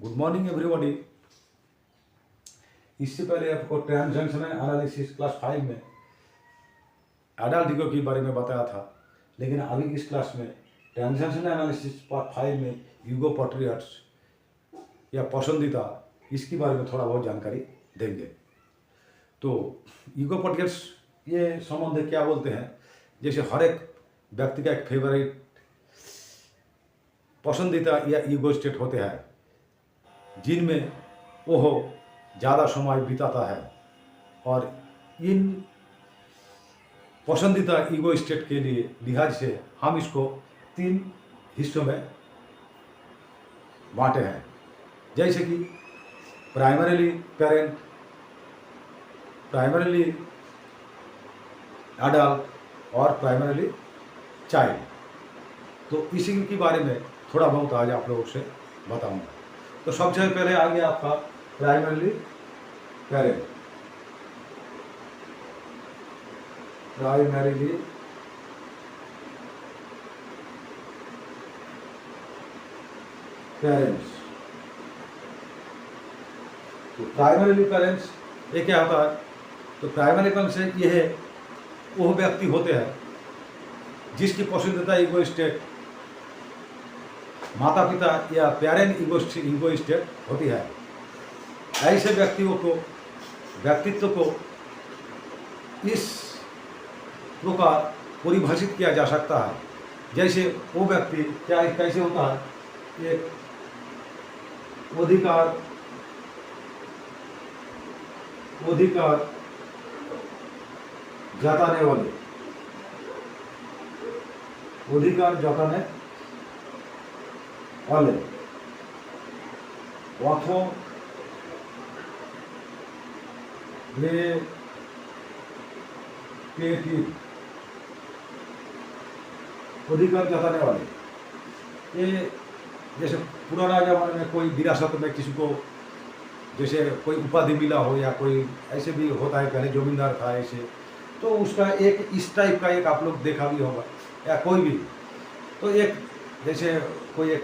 Good morning everybody. इससे पहले आपको ट्रांजैक्शनल एनालिसिस क्लास 5 में एडल्ट ईगो के बारे में बताया था, लेकिन अभी इस क्लास में ट्रांजैक्शनल एनालिसिस पार्ट 5 में ईगो पैट्रियट्स या पसंदीदा इसके बारे में थोड़ा बहुत जानकारी देंगे। तो ईगो पैट्रियट्स ये संबंध क्या बोलते हैं, जैसे हर एक व्यक्ति का एक फेवरेट पसंदीदा या ईगो स्टेट होते हैं जिनमें वो ज़्यादा समय बिताता है, और इन पसंदीदा ईगो स्टेट के लिए लिहाज से हम इसको 3 हिस्सों में बांटे हैं, जैसे कि प्राइमरीली पेरेंट, प्राइमरीली एडल्ट और प्राइमरीली चाइल्ड। तो इसी के बारे में थोड़ा बहुत आज आप लोगों से बताऊंगा। तो सबसे पहले आ गया आपका प्राइमरीली पेरेंट। Primarily parents. तो प्राइमरीली पेरेंट्स ये क्या होता है? तो प्राइमरी पेरेंट्स ये है वो व्यक्ति होते हैं जिसकी पसंदीदा ईगो स्टेट माता पिता या पेरेंट ईगो स्टेट होती है। ऐसे व्यक्तित्व को इस प्रकार परिभाषित किया जा सकता है, जैसे वो व्यक्ति क्या कैसे होता है, एक अधिकार जताने वाले, अधिकार जताने वाले। ये जैसे पुराना जमाने में कोई विरासत में किसी को जैसे कोई उपाधि मिला हो या कोई ऐसे भी होता है, पहले जमींदार था ऐसे, तो उसका एक इस टाइप का एक आप लोग देखा भी होगा, या कोई भी तो एक जैसे कोई एक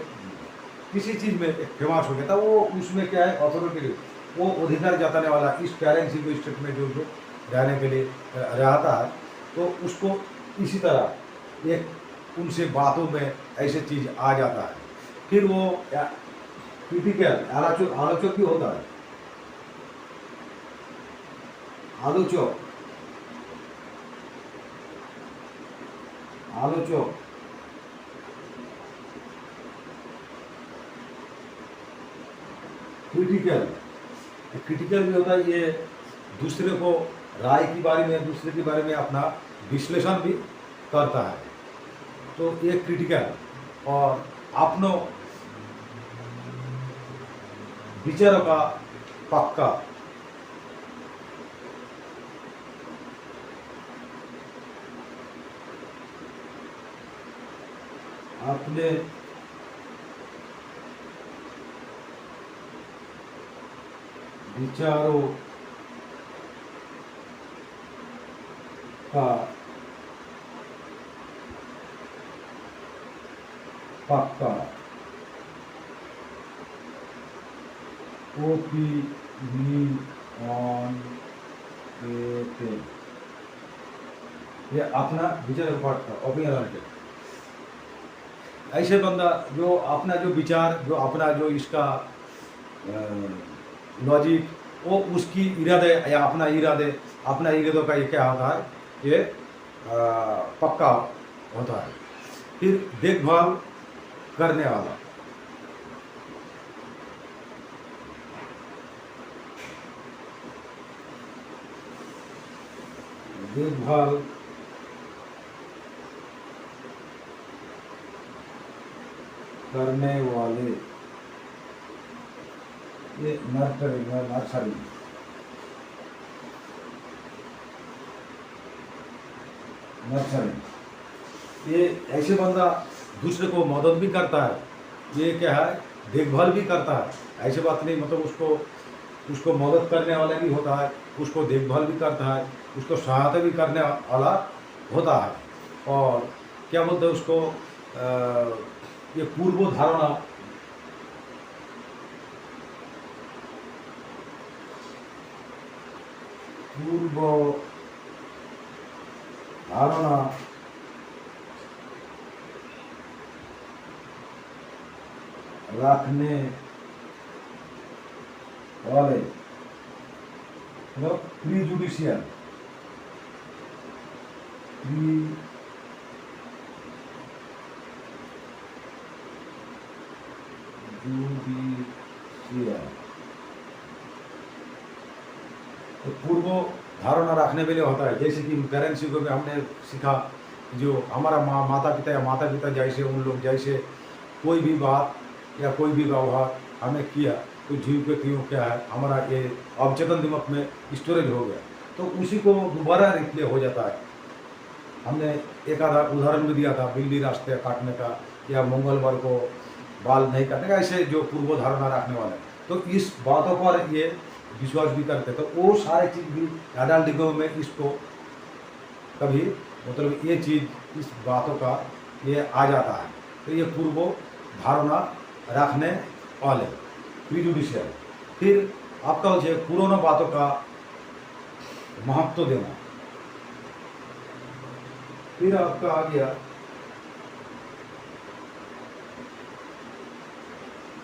किसी चीज़ में एक फेमस हो गया था, वो उसमें क्या है अथॉरिटी, वो अधिकार जताने वाला इस पेरेंट्स ईगो स्टेट में जो रहने के लिए रहता है, तो उसको इसी तरह एक उनसे बातों में ऐसे चीज़ आ जाता है। फिर वो क्रिटिकल आलोचक भी होता है, आलोचक क्रिटिकल भी होता है। ये दूसरे को राय के बारे में, दूसरे के बारे में अपना विश्लेषण भी करता है। तो ये क्रिटिकल और अपनों विचारों का पक्का अपने विचारों का पक्का ओपिनियन, ये अपना विचार पक्का ओपिनियन। ऐसे बंदा जो अपना जो विचार, जो अपना जो इसका लॉजिक, वो उसकी इरादे या अपना इरादों का ये क्या होता है, ये पक्का होता है। फिर देखभाल करने वाला, देखभाल करने वाले, ये नर्सरी। ये ऐसे बंदा दूसरे को मदद भी करता है, ये क्या है देखभाल भी करता है। ऐसे बात नहीं, मतलब उसको मदद करने वाला भी होता है, उसको देखभाल भी करता है, उसको सहायता भी करने वाला होता है। और क्या बोलते हैं उसको, ये पूर्व धारणा पूर्व धारणा रखने वाले मतलब प्रीजुडिशियल तो पूर्व धारणा रखने के लिए होता है, जैसे कि पेरेंट्स को भी हमने सीखा, जो हमारा माता पिता या माता पिता जैसे उन लोग जैसे कोई भी बात या कोई भी व्यवहार हमें किया तो जीव के क्यों क्या है, हमारा ये अवचेतन दिमाग में स्टोरेज हो गया, तो उसी को दोबारा रिप्ले हो जाता है। हमने एक आधा उदाहरण भी दिया था, बिल्ली रास्ते काटने का या मंगलवार को बाल नहीं काटने का, ऐसे जो पूर्व धारणा रखने वाले, तो इस बातों पर ये विश्वास भी करते, तो वो सारे चीज़ भी एडल्ट ईगो में इसको कभी मतलब ये चीज़ इस बातों का ये आ जाता है, तो ये पूर्व धारणा रखने वाले प्रीजुडिशियल। फिर आपका हो पुराना बातों का महत्व देना। फिर आपका आ गया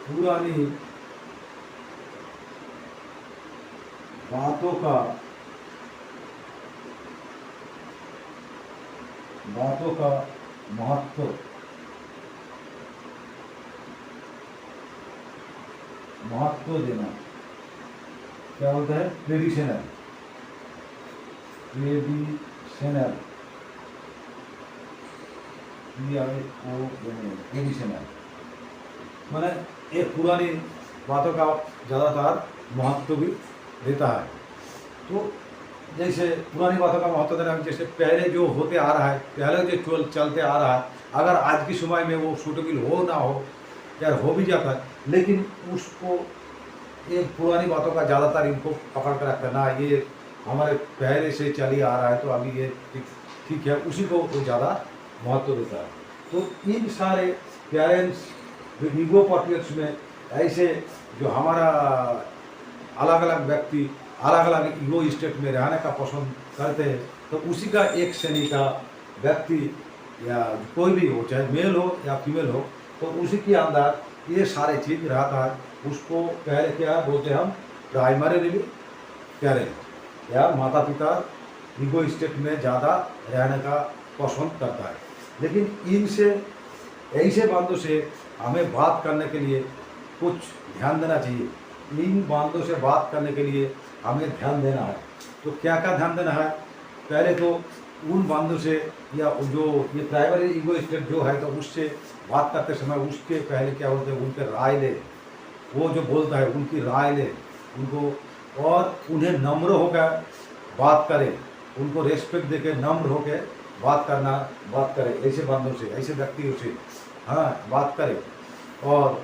पुरानी बातों का महत्व देना। क्या होता है? ट्रेडिशनल ट्रेडिशनल माने एक पुरानी बातों का ज़्यादातर महत्व भी देता है। तो जैसे पुरानी बातों का महत्व देना, जैसे पहले जो होते आ रहा है, पहले जो चलते आ रहा है, अगर आज की समय में वो सूटेबल हो ना हो या हो भी जाता है, लेकिन उसको ये पुरानी बातों का ज़्यादातर इनको पकड़ कर रखता है ना, ये हमारे पहले से चली आ रहा है तो अभी ये ठीक है, उसी को वो ज़्यादा महत्व देता है। तो इन सारे पेरेंट्स ईगो पॉलिटिक्स में ऐसे जो हमारा अलग अलग व्यक्ति अलग अलग ईगो स्टेट में रहने का पसंद करते हैं, तो उसी का एक श्रेणी का व्यक्ति या कोई भी हो, चाहे मेल हो या फीमेल हो, तो उसी के अंदर ये सारे चीज़ रहता है। उसको पहले क्या बोलते हैं हम, प्राइमरी पेरेंट या माता पिता ईगो स्टेट में ज़्यादा रहने का पसंद करता है। लेकिन इनसे ऐसे बातों से हमें बात करने के लिए कुछ ध्यान देना चाहिए। इन बातों से बात करने के लिए हमें ध्यान देना है। तो क्या क्या ध्यान देना है? पहले तो उन बातों से या जो ये प्राइमरी ईगो स्टेट जो है, तो उससे बात करते समय उसके पहले क्या होते हैं, उनके राय ले, वो जो बोलता है उनकी राय ले उनको, और उन्हें नम्र होकर बात करें, उनको रेस्पेक्ट देके नम्र होकर बात करें ऐसे बंदों से, ऐसे व्यक्तियों से हाँ बात करें, और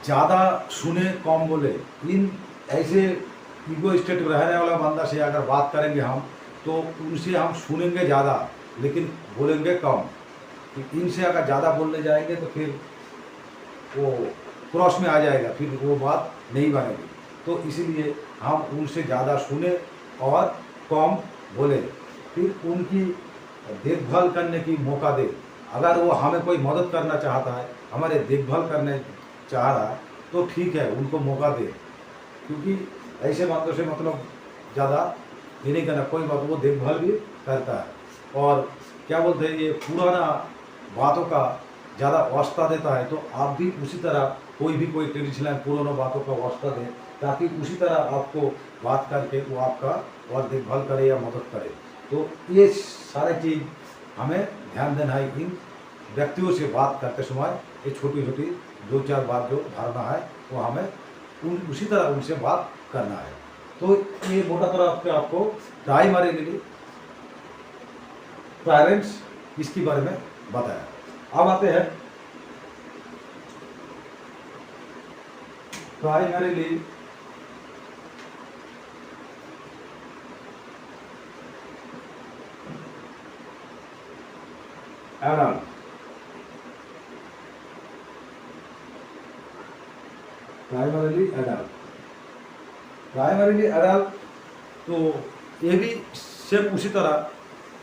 ज़्यादा सुने कम बोले। इन ऐसे ईगो स्टेट में रहने वाला बंदा से अगर बात करेंगे हम, तो उनसे हम सुनेंगे ज़्यादा लेकिन बोलेंगे कम। इनसे अगर ज़्यादा बोलने जाएंगे तो फिर वो क्रॉस में आ जाएगा, फिर वो बात नहीं बनेगी। तो इसीलिए हम उनसे ज़्यादा सुने और कम बोले। फिर उनकी देखभाल करने की मौका दे। अगर वो हमें कोई मदद करना चाहता है, हमारे देखभाल करने चाह रहा है, तो ठीक है, उनको मौका दे, क्योंकि ऐसे बातों से मतलब ज़्यादा ये नहीं करना। कोई बात वो देखभाल भी करता है। और क्या बोलते हैं, ये पुराना बातों का ज़्यादा वास्ता देता है, तो आप भी उसी तरह कोई ट्रेडिशनल पुराना बातों का वास्ता दें, ताकि उसी तरह आपको बात करके वो आपका और देखभाल करे या मदद करे। तो ये सारे चीज़ हमें ध्यान देना है। इन व्यक्तियों से बात करते समय ये छोटी छोटी दो चार बात जो धारणा है वो हमें उसी तरह उनसे बात करना है। तो ये मोटा तौर पे आपको प्राइमरी पेरेंट्स इसके बारे में बताया। अब आते हैं प्राइमरीली एडल्ट। प्राइमरीली एडल्ट तो ये भी सेम उसी तरह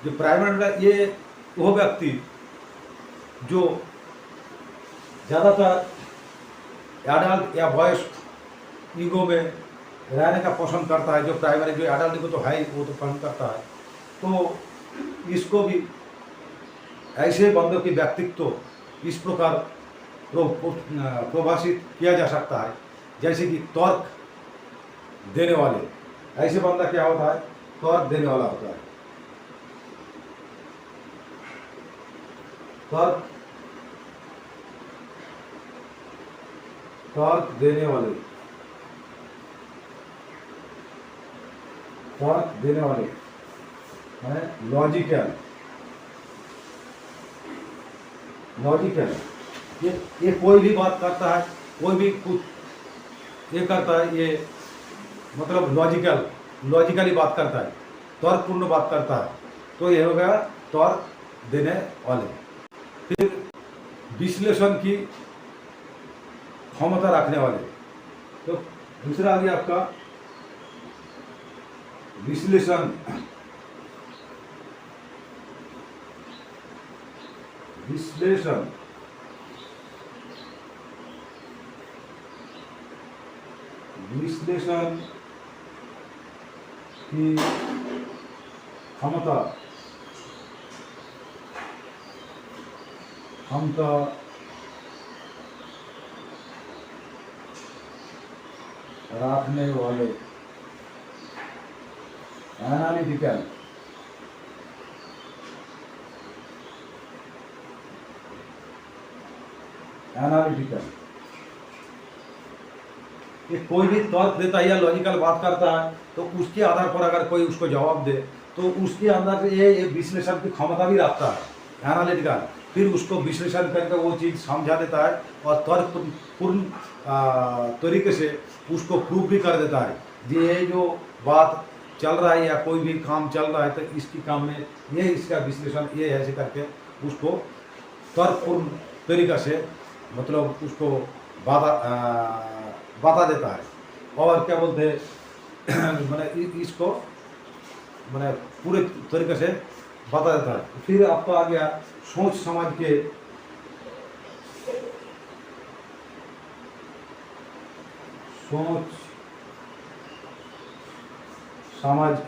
जो प्राइमरी का ये वो व्यक्ति जो ज़्यादातर एडल्ट या बॉयज ईगो में रहने का पसंद करता है, जो प्राइमरी जो एडल्ट ईगो तो है ही, वो तो पसंद करता है, तो इसको भी ऐसे बंदों की व्यक्तित्व इस प्रकार प्रभाषित किया जा सकता है जैसे कि तर्क देने वाले। ऐसे बंदा क्या होता है? तर्क देने वाला होता है। तर्क देने वाले, तर्क देने वाले है लॉजिकल। ये कोई भी बात करता है, कोई भी कुछ ये करता है, ये मतलब लॉजिकली बात करता है, तर्कपूर्ण बात करता है, तो ये हो गया तर्क देने वाले। फिर विश्लेषण की क्षमता रखने वाले, तो दूसरा आ गया आपका विश्लेषण। विश्लेषण की क्षमता रखने वाले, एनालिटिकल। ये कोई भी तर्क देता है या लॉजिकल बात करता है, तो उसके आधार पर अगर कोई उसको जवाब दे तो उसके अंदर से ये विश्लेषण की क्षमता भी रखता है, एनालिटिकल। फिर उसको विश्लेषण करके वो चीज़ समझा देता है और तर्कपूर्ण तरीके से उसको प्रूव भी कर देता है कि ये जो बात चल रहा है या कोई भी काम चल रहा है तो इसकी काम में ये इसका विश्लेषण ये ऐसे करके उसको तर्कपूर्ण तरीका से मतलब उसको बता देता है। और क्या बोलते हैं मैंने इसको मैंने पूरे तरीके से बता देता है। फिर आपका आ गया सोच समझ के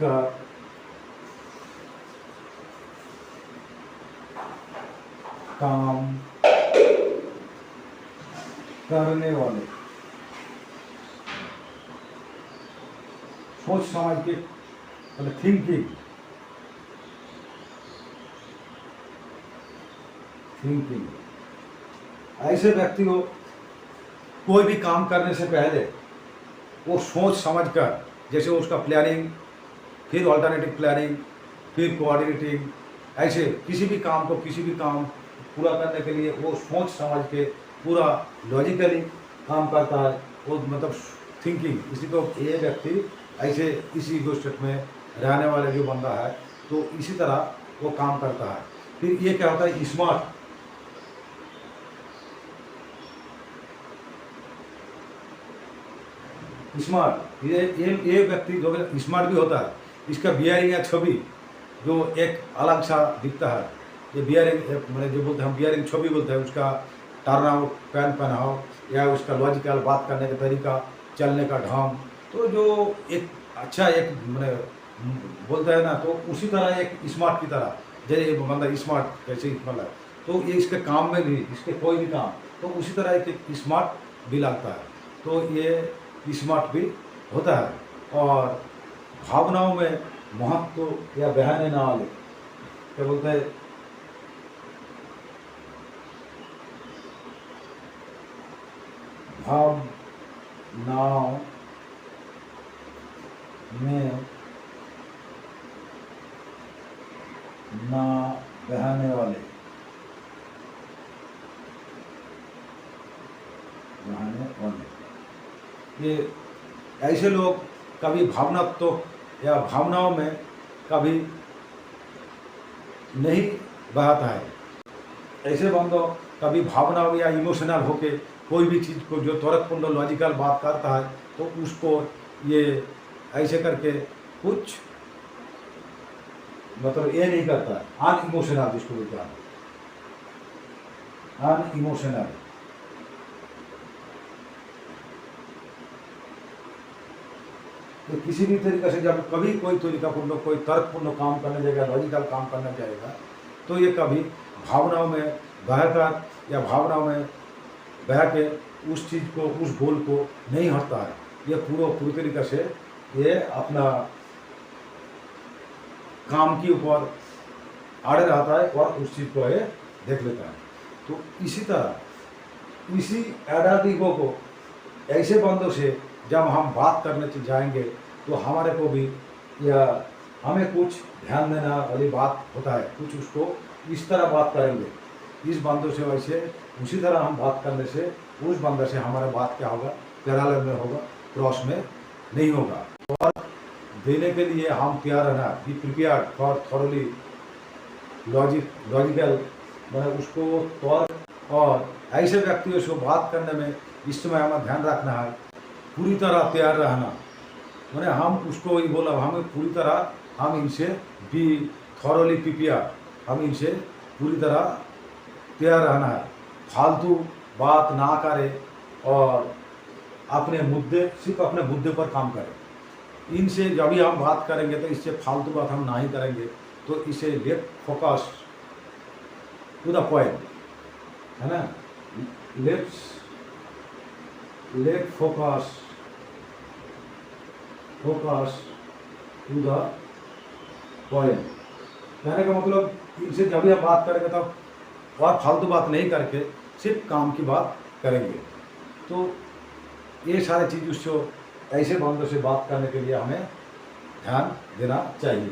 का काम करने वाले, सोच समझ के मतलब थिंकिंग ऐसे व्यक्ति को कोई भी काम करने से पहले वो सोच समझ कर, जैसे उसका प्लानिंग, फिर ऑल्टरनेटिव प्लानिंग, फिर कोऑर्डिनेटिंग, ऐसे किसी भी काम पूरा करने के लिए वो सोच समझ के पूरा लॉजिकली काम करता है, वो मतलब थिंकिंग। इसी को ये व्यक्ति ऐसे इसी ईगो स्टेट में रहने वाले जो बंदा है तो इसी तरह वो काम करता है। फिर ये क्या होता है? स्मार्ट। ये व्यक्ति जो स्मार्ट भी होता है, इसका बियरिंग या छवि जो एक अलग सा दिखता है, ये बियरिंग मैंने जो बोलते हैं हम बियरिंग छवि बोलते हैं, उसका टर्न आउट, पहनाव या उसका लॉजिकल बात करने का तरीका, चलने का ढंग, तो जो एक अच्छा एक मैंने बोलता है ना, तो उसी तरह एक स्मार्ट की तरह, जैसे ये बंदा स्मार्ट कैसे मतलब, तो ये इसके काम में भी, इसके कोई भी काम, तो उसी तरह एक स्मार्ट भी लगता है, तो ये स्मार्ट भी होता है। और भावनाओं में महत्व या बहने ना वाले, क्या बोलते हैं, भावनाओं में ना बहने वाले, ये ऐसे लोग कभी भावनात्मक या भावनाओं में कभी नहीं बहाता है। ऐसे बंदों कभी भावनाओं या इमोशनल होके कोई भी चीज़ को जो तर्कपूर्ण लॉजिकल बात करता है तो उसको ये ऐसे करके कुछ मतलब ये नहीं करता है, अनइमोशनल जिसको बोलते हैं, अनइमोशनल। तो किसी भी तरीके से जब कभी कोई तरीकापूर्ण कोई तर्कपूर्ण काम करने जाएगा, लॉजिकल काम करने जाएगा, तो ये कभी भावनाओं में बहकर या भावनाओं में बह के उस चीज़ को, उस गोल को नहीं हटता है। ये पूरी तरीके से ये अपना काम के ऊपर आड़े रहता है और उस चीज़ को ये देख लेता है। तो इसी तरह इसी एडल्ट ईगो को ऐसे बंदों से जब हम बात करने जाएंगे तो हमारे को भी या हमें कुछ ध्यान देना वाली बात होता है, कुछ उसको इस तरह बात करेंगे, इस बंदों से वैसे उसी तरह हम बात करने से उस बंदे से हमारा बात क्या होगा, पैरेलल में होगा, क्रॉस में नहीं होगा। और देने के लिए हम तैयार रहना, be prepared for thoroughly logical, मतलब उसको तौर और ऐसे व्यक्तियों से बात करने में इस समय हमें ध्यान रखना है, पूरी तरह तैयार रहना। मैंने हम उसको ही बोला, हमें पूरी तरह हम इनसे बी थॉरली प्रिपेयर, हम इनसे पूरी तरह तैयार रहना है, फालतू बात ना करें और अपने मुद्दे, सिर्फ अपने मुद्दे पर काम करें। इनसे जब भी हम बात करेंगे तो इससे फालतू बात हम ना ही करेंगे, तो इसे let focus to the point, है ना, let focus to the point. कहने का मतलब इनसे जब भी हम बात करेंगे तब और फालतू बात नहीं करके सिर्फ काम की बात करेंगे। तो ये सारे चीज़ उसको ऐसे बंदों से बात करने के लिए हमें ध्यान देना चाहिए।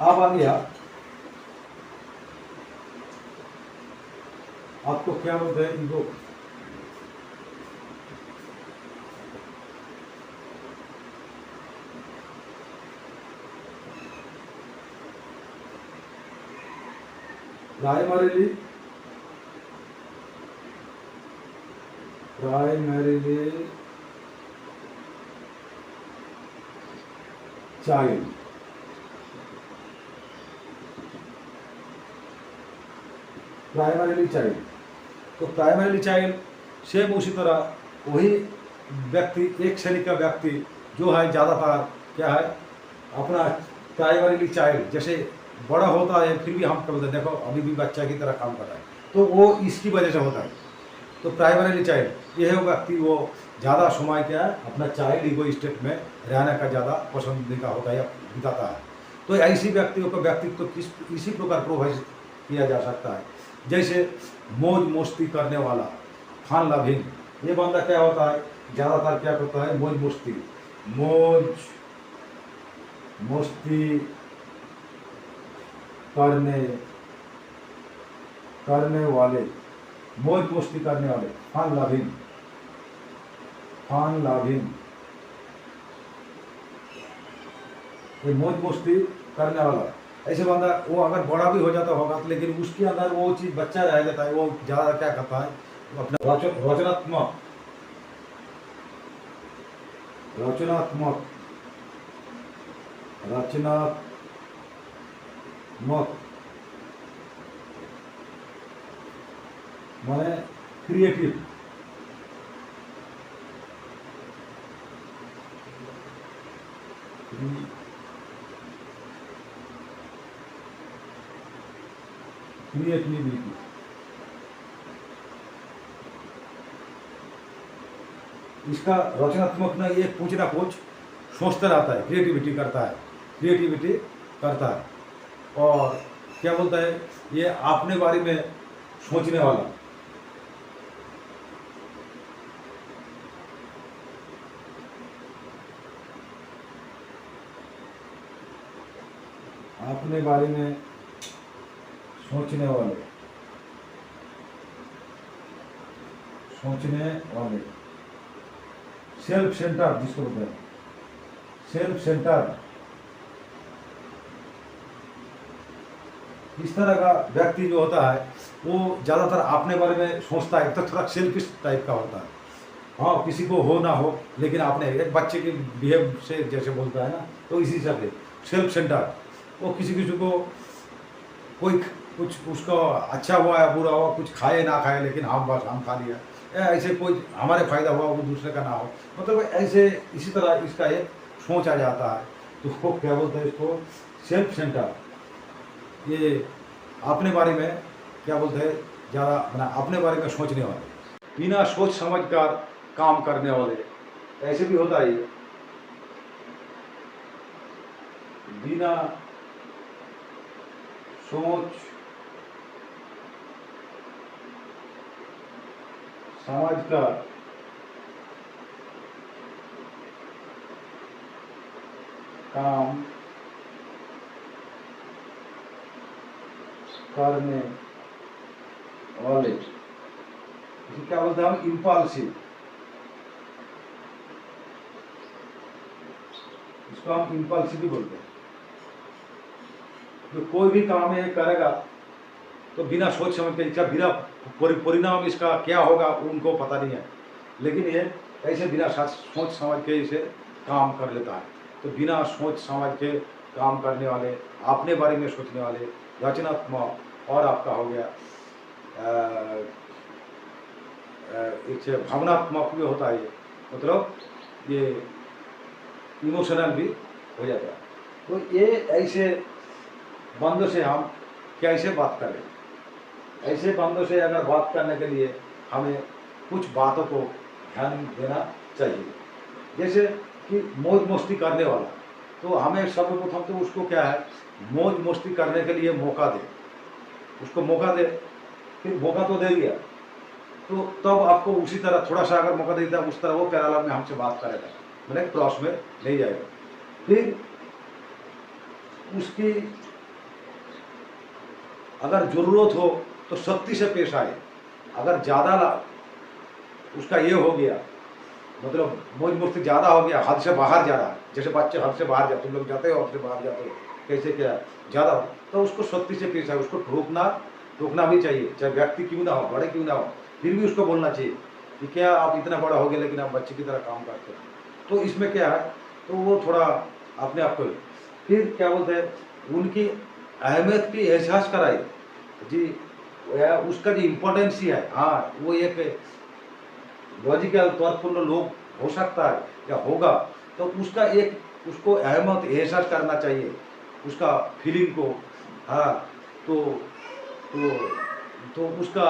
अब आ गया, आपको क्या बोलते हैं, ego. Primarily child, primarily child. तो प्राइमरीली चाइल्ड सेम उसी तरह वही व्यक्ति, एक श्रेणी का व्यक्ति जो है ज़्यादातर क्या है, अपना प्राइमरीली चाइल्ड जैसे बड़ा होता है फिर भी हम क्या बोलते हैं, देखो अभी भी बच्चा की तरह काम कर रहा है, तो वो इसकी वजह से होता है। तो प्राइमरीली चाइल्ड ये है व्यक्ति, वो ज़्यादा समय क्या है अपना चाइल्ड ईगो स्टेट में रहने का ज़्यादा पसंदीदा होता है या बिताता है। तो ऐसी व्यक्तियों का व्यक्तित्व किस इसी प्रकार प्रभावित किया जा सकता है, जैसे मौज मस्ती करने वाला, फन लविंग, ये बंदा क्या होता है, ज़्यादातर क्या करता है, मौज मस्ती करने वाले, मौज मस्ती करने वाले, फन लविंग, ये मौज मस्ती करने वाला ऐसे बंदा, वो अगर बड़ा भी हो जाता होगा तो लेकिन उसके अंदर वो चीज़ बच्चा रह जाता है, वो ज़्यादा क्या करता है, अपना रचनात्मक माने क्रिएटिव, क्रिएटिविटी, इसका रचनात्मक ना ये कुछ ना कुछ सोचता रहता है, क्रिएटिविटी करता है और क्या बोलता है, ये अपने बारे में सोचने वाला, अपने बारे में सोचने वाले, सेल्फ सेंटर जिसको बोलते हैं, सेल्फ सेंटर इस तरह का व्यक्ति जो होता है वो ज़्यादातर अपने बारे में सोचता है, तो थोड़ा सेल्फिश टाइप का होता है। हाँ, किसी को हो ना हो, लेकिन आपने एक बच्चे के बिहेव से जैसे बोलता है ना, तो इसी हिसाब से सेल्फ सेंटर। वो किसी किसी को कोई कुछ उसका अच्छा हुआ या बुरा हुआ, कुछ खाए ना खाए, लेकिन हम बस हम खा लिया, या ऐसे कोई हमारे फायदा हुआ वो दूसरे का ना हो, मतलब ऐसे इसी तरह इसका एक सोच आ जाता है। तो उसको क्या बोलते हैं, इसको सेल्फ सेंटर। ये अपने बारे में क्या बोलते हैं, ज़्यादा अपने बारे में सोचने वाले, बिना सोच समझ कर काम करने वाले, ऐसे भी होता है ये। बिना सोच समझ कर काम करने वाले, इसे क्या बोलते हैं हम, इम्पल्सिव। इसको हम इम्पल्सिव भी बोलते हैं। जो कोई भी काम ये करेगा तो बिना सोच समझ के, इसका बिना परिणाम इसका क्या होगा उनको पता नहीं है, लेकिन ये ऐसे बिना सोच समझ के इसे काम कर लेता है। तो बिना सोच समझ के काम करने वाले, अपने बारे में सोचने वाले, रचनात्मक, और आपका हो गया एक भावनात्मक भी होता है ये, मतलब ये इमोशनल भी हो जाता है। तो ये ऐसे बंदों से हम कैसे बात करें, ऐसे बंदों से अगर बात करने के लिए हमें कुछ बातों को ध्यान देना चाहिए। जैसे कि मौज मस्ती करने वाला, तो हमें सर्वप्रथम तो उसको क्या है, मौज मस्ती करने के लिए मौका दे, उसको मौका दे। फिर मौका तो दे दिया, तो तब आपको उसी तरह थोड़ा सा अगर मौका देता है, उस तरह वो पैरालल में हमसे बात करेगा, मतलब क्रॉस में नहीं जाएगा। फिर उसकी अगर जरूरत हो तो सख्ती से पेश आए। अगर ज़्यादा उसका ये हो गया, मतलब मौज मस्ती ज़्यादा हो गया, हद से बाहर जा रहा है, जैसे बच्चे हद से बाहर जाते, तुम लोग जाते हो हद से बाहर जाते हो, कैसे क्या ज़्यादा हो, तो उसको सख्ती से पेश आए। उसको रोकना भी चाहिए, चाहे व्यक्ति क्यों ना हो, बड़े क्यों ना हो, फिर भी उसको बोलना चाहिए कि क्या आप इतना बड़ा हो गया लेकिन आप बच्चे की तरह काम करते हो। तो इसमें क्या है, तो वो थोड़ा अपने आप को, फिर क्या बोलते हैं, उनकी अहमियत की एहसास कराए जी, उसका जो इम्पोर्टेंस ही है। हाँ, वो एक लॉजिकल तौरपूर्ण लोग हो सकता है या होगा, तो उसका एक उसको अहमियत एहसास करना चाहिए, उसका फीलिंग को। हाँ, तो तो तो उसका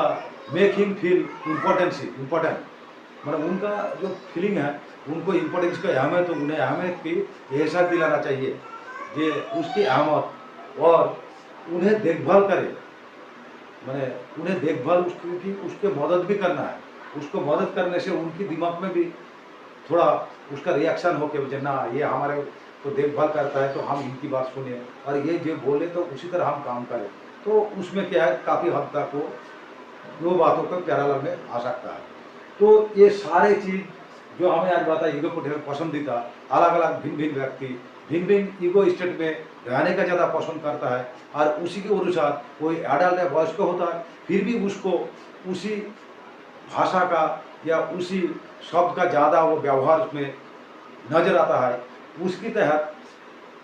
मेक हिम फील इम्पोर्टेंट, मतलब उनका जो फीलिंग है, उनको इम्पोर्टेंस का अहमियत, उन्हें अहमियत की एहसास दिलाना चाहिए, ये उसकी अहमियत, और उन्हें देखभाल करे, मैंने उन्हें देखभाल उसके मदद भी करना है। उसको मदद करने से उनकी दिमाग में भी थोड़ा उसका रिएक्शन हो के ना, ये हमारे को देखभाल करता है तो हम इनकी बात सुने, और ये जो बोले तो उसी तरह हम काम करें। तो उसमें क्या है, काफ़ी हद तक वो दो बातों का पैरेलल में आ सकता है। तो ये सारे चीज़ जो हमें आज बताया, ईगो को पसंदीदा, अलग अलग भिन्न भिन्न व्यक्ति भिन्न भिन्न ईगो स्टेट में रहने का ज़्यादा पसंद करता है, और उसी के अनुसार कोई एडल्ट या वयस्क होता है, फिर भी उसको उसी भाषा का या उसी शब्द का ज़्यादा वो व्यवहार उसमें नजर आता है। उसके तहत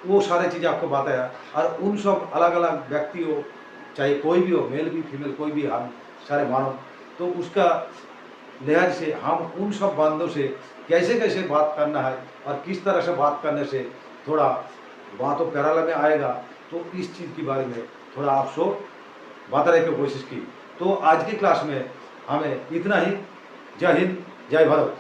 वो सारी चीज़ें आपको बताया, और उन सब अलग अलग व्यक्ति हो, चाहे कोई भी हो, मेल भी फीमेल कोई भी, हम सारे मानव, तो उसका लिहाज से हम उन सब बंदों से कैसे कैसे बात करना है, और किस तरह से बात करने से थोड़ा बातों पैरेलल में आएगा, तो इस चीज़ के बारे में थोड़ा आपको बताने की कोशिश की। तो आज की क्लास में हमें इतना ही। जय हिंद, जय भारत।